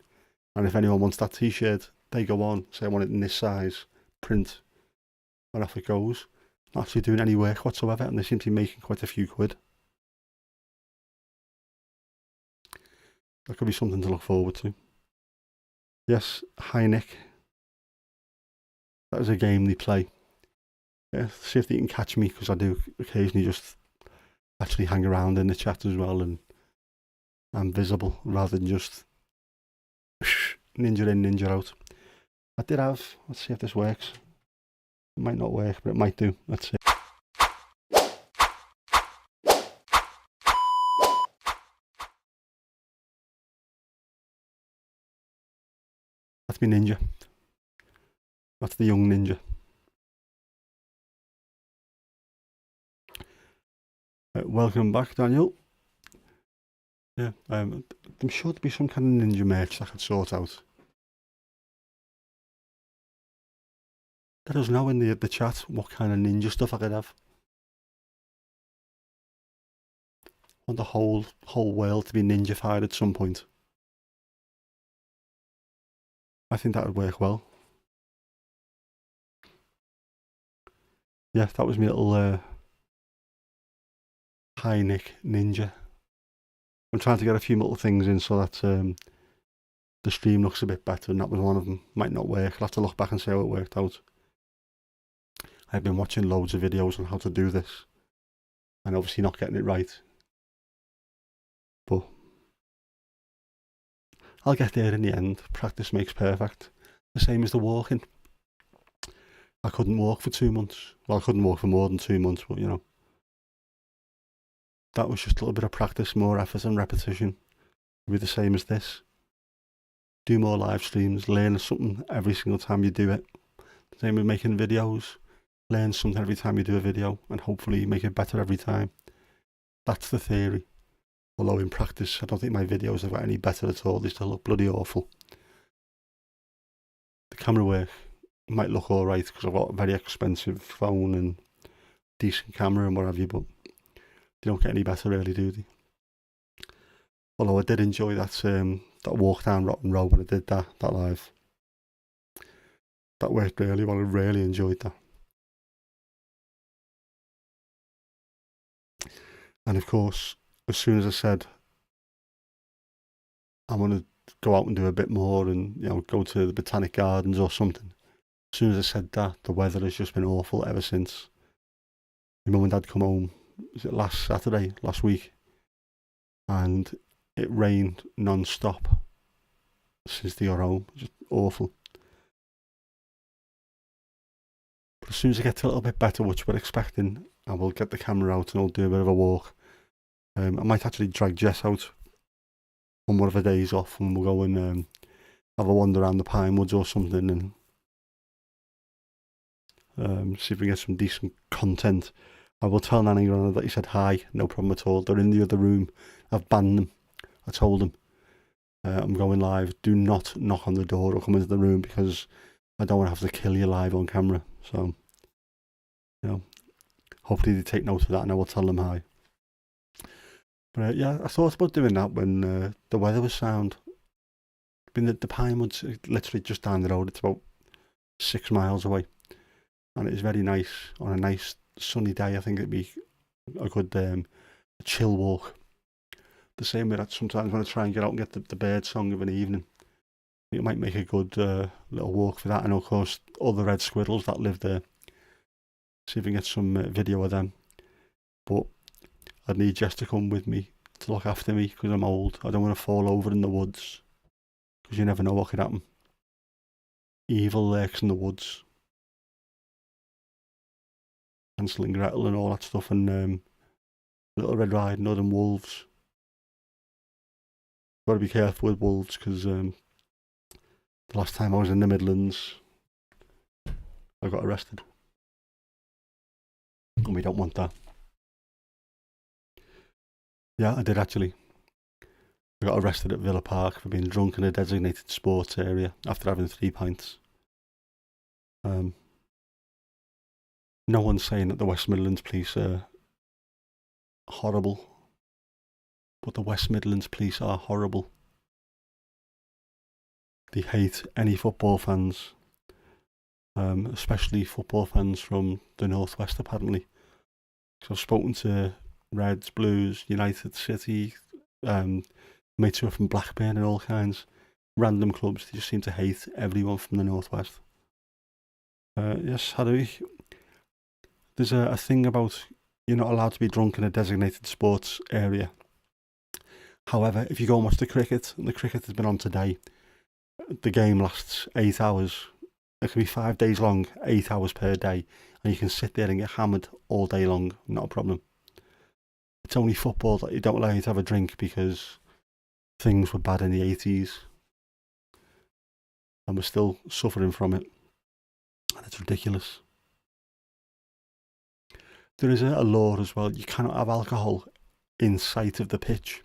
and if anyone wants that t-shirt, they go on, say I want it in this size, print, and off it goes. Not actually doing any work whatsoever, and they seem to be making quite a few quid. That could be something to look forward to. Yes, hi Nick. That is a game they play. Yeah, see if they can catch me, because I do occasionally just actually hang around in the chat as well, and I'm visible rather than just ninja in, ninja out. I did have, let's see if this works. It might not work, but it might do. Let's see. That's me ninja. That's the young ninja. Welcome back, Daniel. Yeah, I'm sure there'd be some kind of ninja merch that I could sort out. Let us know in the chat what kind of ninja stuff I could have. I want the whole world to be ninja-fied at some point. I think that would work well. Yeah, that was my little hi Nick ninja. I'm trying to get a few little things in so that the stream looks a bit better, and that was one of them. Might not work. I'll have to look back and see how it worked out. I've been watching loads of videos on how to do this, and obviously not getting it right. But I'll get there in the end. Practice makes perfect. The same as the walking. I couldn't walk for 2 months. Well, I couldn't walk for more than 2 months, but you know, that was just a little bit of practice, more effort and repetition. It'll be the same as this. Do more live streams, learn something every single time you do it. Same with making videos. Learn something every time you do a video, and hopefully make it better every time. That's the theory. Although in practice, I don't think my videos have got any better at all. They still look bloody awful. The camera work might look alright because I've got a very expensive phone and decent camera and what have you, but they don't get any better really, do they? Although I did enjoy that walk down Rotten Row when I did that live. That worked really well. I really enjoyed that. And of course, as soon as I said I want to go out and do a bit more and, you know, go to the Botanic Gardens or something, as soon as I said that, the weather has just been awful ever since. My mum and dad come home, was it last Saturday, last week, and it rained non-stop since they got home. Just awful. But as soon as I get a little bit better, which we're expecting, I will get the camera out and I'll do a bit of a walk. I might actually drag Jess out on one of the days off, and we'll go and have a wander around the pine woods or something, and see if we get some decent content. I will tell Nanny Runner that you said hi, no problem at all. They're in the other room. I've banned them. I told them I'm going live. Do not knock on the door or come into the room, because I don't want to have to kill you live on camera. So, you know, hopefully they take note of that, and I will tell them hi. But yeah, I thought about doing that when the weather was sound. I mean, the pine woods literally just down the road. It's about 6 miles away, and it is very nice on a nice sunny day. I think it'd be a good chill walk. The same way that sometimes when I try and get out and get the bird song of an evening, it might make a good little walk for that. And of course, all the red squirrels that live there. See if we can get some video of them. but I need Jess to come with me to look after me because I'm old. I don't want to fall over in the woods because you never know what could happen. Evil lurks in the woods. Hansel and Gretel and all that stuff, and Little Red Riding Hood and wolves. Got to be careful with wolves because the last time I was in the Midlands, I got arrested. And we don't want that. Yeah, I did actually. I got arrested at Villa Park for being drunk in a designated sports area after having 3 pints. No one's saying that the West Midlands police are horrible, but the West Midlands police are horrible. They hate any football fans, especially football fans from the Northwest apparently. So I've spoken to Reds, Blues, United, City, mates who are from Blackburn and all kinds. Random clubs, they just seem to hate everyone from the Northwest. Yes, Harry, there's a thing about you're not allowed to be drunk in a designated sports area. However, if you go and watch the cricket, and the cricket has been on today, the game lasts 8 hours. It can be 5 days long, 8 hours per day, and you can sit there and get hammered all day long, not a problem. It's only football that you don't allow you to have a drink because things were bad in the 80s and we're still suffering from it. And it's ridiculous. There is a law as well. You cannot have alcohol in sight of the pitch.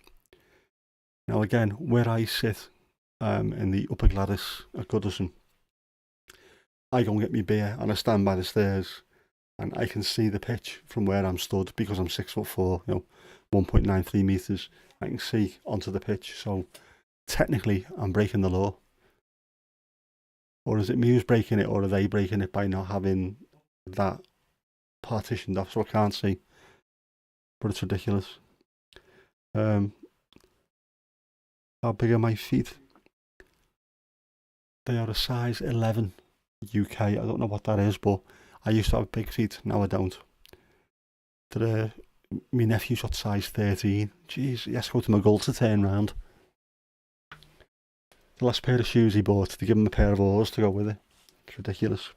Now again, where I sit in the Upper Gladys at Goodison, I go and get me beer and I stand by the stairs and I can see the pitch from where I'm stood because I'm 6'4", 1.93 metres. I can see onto the pitch, so technically I'm breaking the law. Or is it me who's breaking it, or are they breaking it by not having that partitioned off so I can't see? But it's ridiculous. How big are my feet? They are a size 11 UK. I don't know what that is, but I used to have big feet, now I don't. My nephew's got size 13. Jeez, he has to go to my goal to turn round. The last pair of shoes he bought, they give him a pair of oars to go with it. It's ridiculous.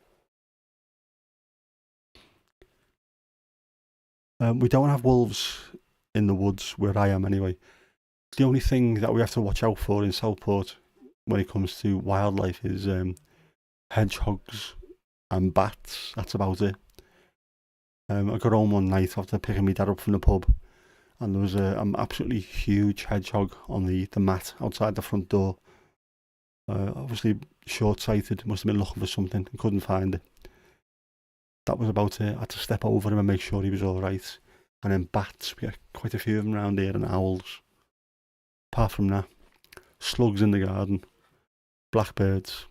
We don't have wolves in the woods where I am anyway. The only thing that we have to watch out for in Southport when it comes to wildlife is hedgehogs and bats. That's about it. I got home one night after picking my dad up from the pub, and there was an absolutely huge hedgehog on the mat outside the front door. Obviously short-sighted, must have been looking for something and couldn't find it. That was about it. I had to step over him and make sure he was alright. And then bats, we had quite a few of them around here, and owls. Apart from that, slugs in the garden, blackbirds,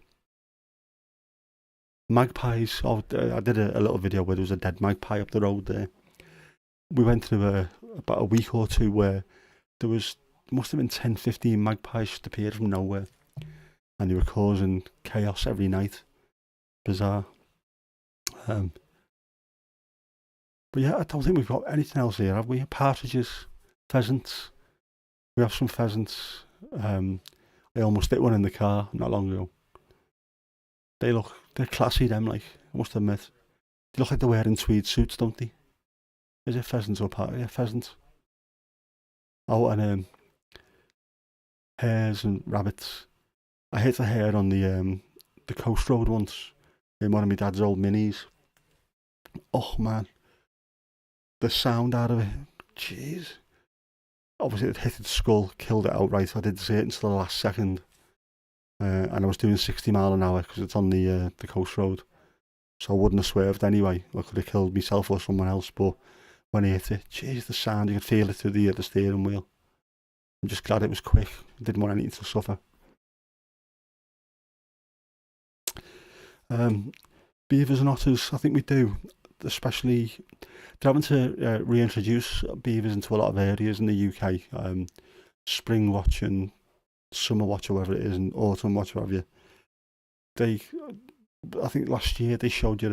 magpies. I did a little video where there was a dead magpie up the road there. We went through about a week or two where there must have been 10-15 magpies just appeared from nowhere, and they were causing chaos every night. Bizarre. But yeah, I don't think we've got anything else here, have we? Partridges, pheasants. We have some pheasants. I almost hit one in the car not long ago. They're classy, them, like, I must admit. They look like they're wearing tweed suits, don't they? Is it pheasants or yeah, pheasants? Oh, and hares and rabbits. I hit a hare on the coast road once in one of my dad's old minis. Oh man, the sound out of it, jeez. Obviously it hit its skull, killed it outright. I didn't see it until the last second. And I was doing 60 mile an hour because it's on the coast road. So I wouldn't have swerved anyway. I could have killed myself or someone else, but when he hit it, jeez, the sound, you could feel it through the steering wheel. I'm just glad it was quick. I didn't want anything to suffer. Beavers and otters, I think we do. Especially, they're having to reintroduce beavers into a lot of areas in the UK. Spring watch and summer watch, or whatever it is, and autumn watch, whatever you. I think last year they showed you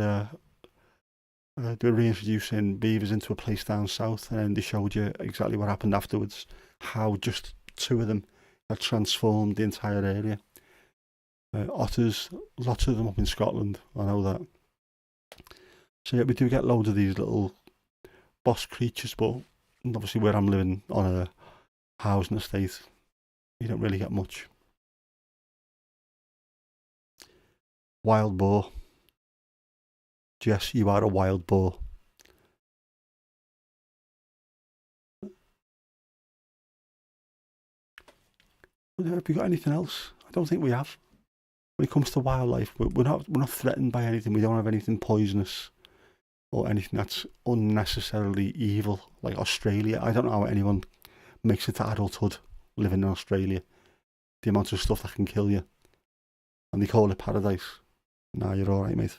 they were reintroducing beavers into a place down south, and then they showed you exactly what happened afterwards, how just 2 of them had transformed the entire area. Otters, lots of them up in Scotland, I know that. So yeah, we do get loads of these little boss creatures, but obviously where I'm living on a housing estate, you don't really get much. Wild boar. Jess, you are a wild boar. Have we got anything else? I don't think we have. When it comes to wildlife, we're not threatened by anything. We don't have anything poisonous or anything that's unnecessarily evil, like Australia. I don't know how anyone makes it to adulthood living in Australia. The amount of stuff that can kill you. And they call it paradise. Nah, you're alright, mate.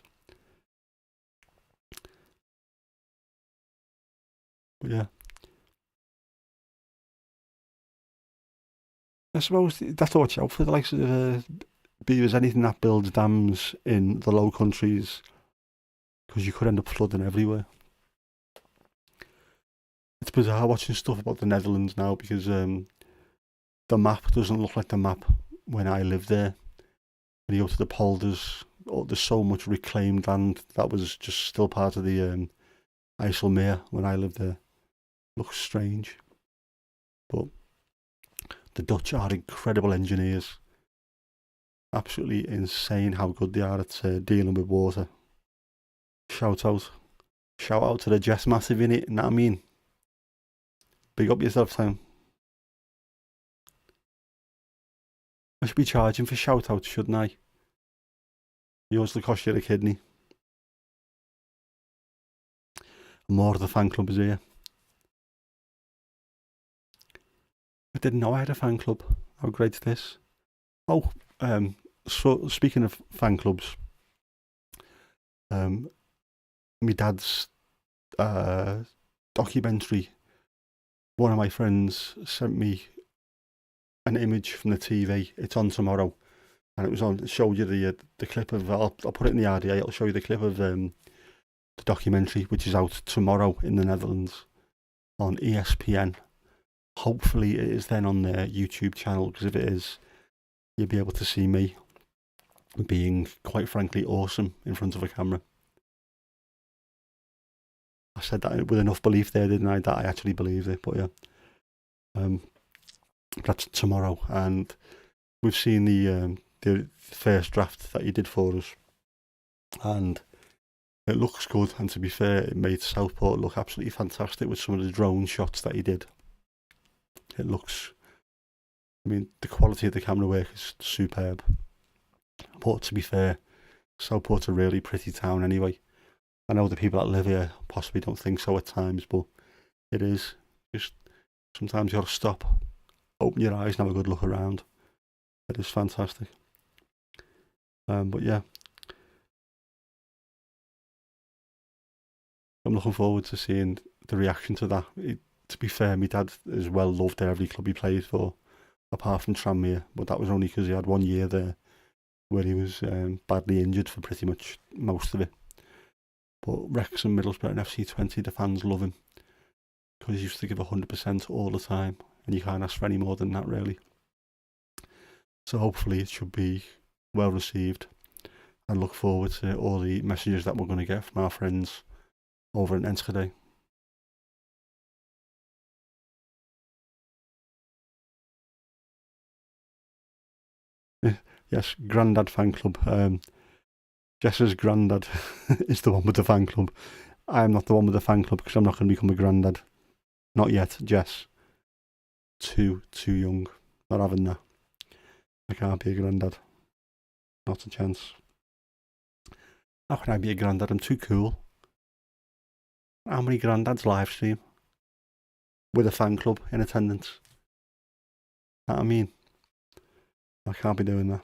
But yeah. I suppose you have to watch out for the likes of beavers, anything that builds dams in the Low Countries, because you could end up flooding everywhere. It's bizarre watching stuff about the Netherlands now, because the map doesn't look like the map when I lived there. When you go to the polders, there's so much reclaimed land that was just still part of the IJsselmeer when I lived there. Looks strange. But the Dutch are incredible engineers. Absolutely insane how good they are at dealing with water. Shout out. Shout out to the Jess Massive, innit? You know what I mean? Big up yourself, Sam. I should be charging for shout outs, shouldn't I? Yours will cost you a kidney. More of the fan club is here. I didn't know I had a fan club. How great's this? Oh, so speaking of fan clubs, my dad's documentary, one of my friends sent me an image from the TV. It's on tomorrow, and it was on. It showed you the clip of. I'll put it in the RDA. It'll show you the clip of the documentary, which is out tomorrow in the Netherlands on ESPN. Hopefully, it is then on their YouTube channel, because if it is, you'll be able to see me being, quite frankly, awesome in front of a camera. I said that with enough belief there, didn't I? That I actually believed it. But yeah, that's tomorrow, and we've seen the first draft that he did for us, and it looks good. And to be fair, it made Southport look absolutely fantastic with some of the drone shots that he did. It looks, I mean, the quality of the camera work is superb. But to be fair, Southport's a really pretty town anyway. I know the people that live here possibly don't think so at times, but it is. Just sometimes you got to stop, open your eyes and have a good look around. It is fantastic. But yeah, I'm looking forward to seeing the reaction to that. To be fair, my dad is well loved at every club he played for, apart from Tranmere, but that was only because he had 1 year there where he was badly injured for pretty much most of it. But Wrexham, Middlesbrough and FC20, the fans love him, because he used to give 100% all the time, and you can't ask for any more than that, really. So hopefully it should be well received, and look forward to all the messages that we're going to get from our friends over in Enschede. Yes, Grandad fan club. Jess's granddad is the one with the fan club. I'm not the one with the fan club, because I'm not going to become a granddad. Not yet, Jess. Too young. Not having that. I can't be a granddad. Not a chance. How can I be a granddad? I'm too cool. How many granddads live stream with a fan club in attendance? You know what I mean? I can't be doing that.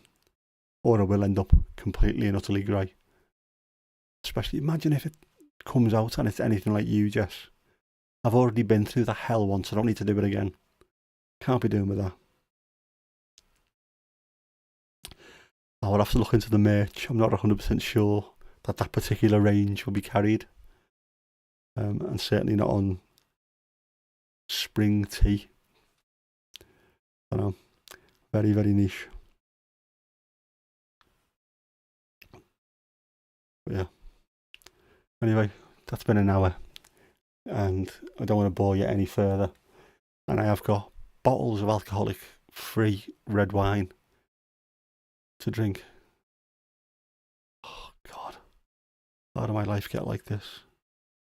Or I will end up completely and utterly grey. Especially, imagine if it comes out and it's anything like you, Jess. I've already been through the hell once, I don't need to do it again. Can't be doing with that. I will have to look into the merch. I'm not 100% sure that particular range will be carried. and certainly not on spring tea. I know, very, very niche. But yeah. Anyway, that's been an hour, and I don't want to bore you any further. And I have got bottles of alcoholic-free red wine to drink. Oh God, how did my life get like this?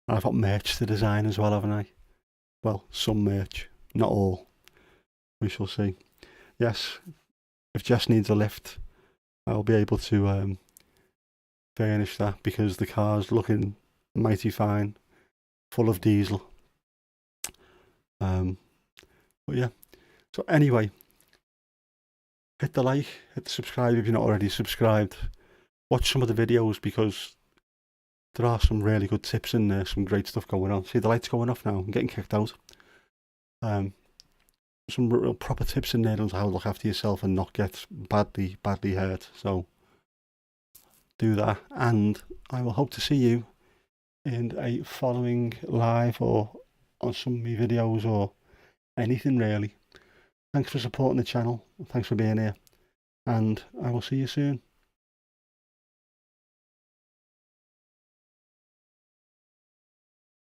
And I've got merch to design as well, haven't I? Well, some merch, not all. We shall see. Yes, if Jess needs a lift, I'll be able to furnish that because the car's looking mighty fine, full of diesel. But yeah. So anyway, hit the like, hit the subscribe if you're not already subscribed. Watch some of the videos because there are some really good tips in there, some great stuff going on. See the lights going off now, I'm getting kicked out. Some real proper tips in there on how to look after yourself and not get badly hurt. So do that, and I will hope to see you in a following live or on some of my videos or anything really. Thanks for supporting the channel, thanks for being here, and I will see you soon.